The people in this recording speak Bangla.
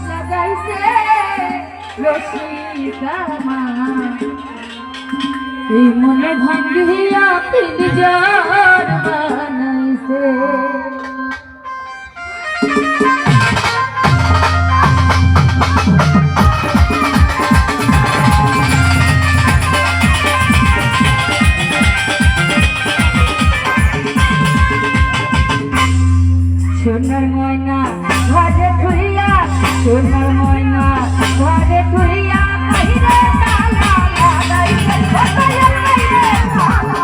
লাগাইছে রসিকামা এই মনে ভাঙ্গিয়া পিঞ্জর বানাইছে সোনার ময়না ঘরে থুইয়া সোনার ময়না ঘরে থুইয়া বাইরে তালা লাগাইছে কোথায় বাইরে তালা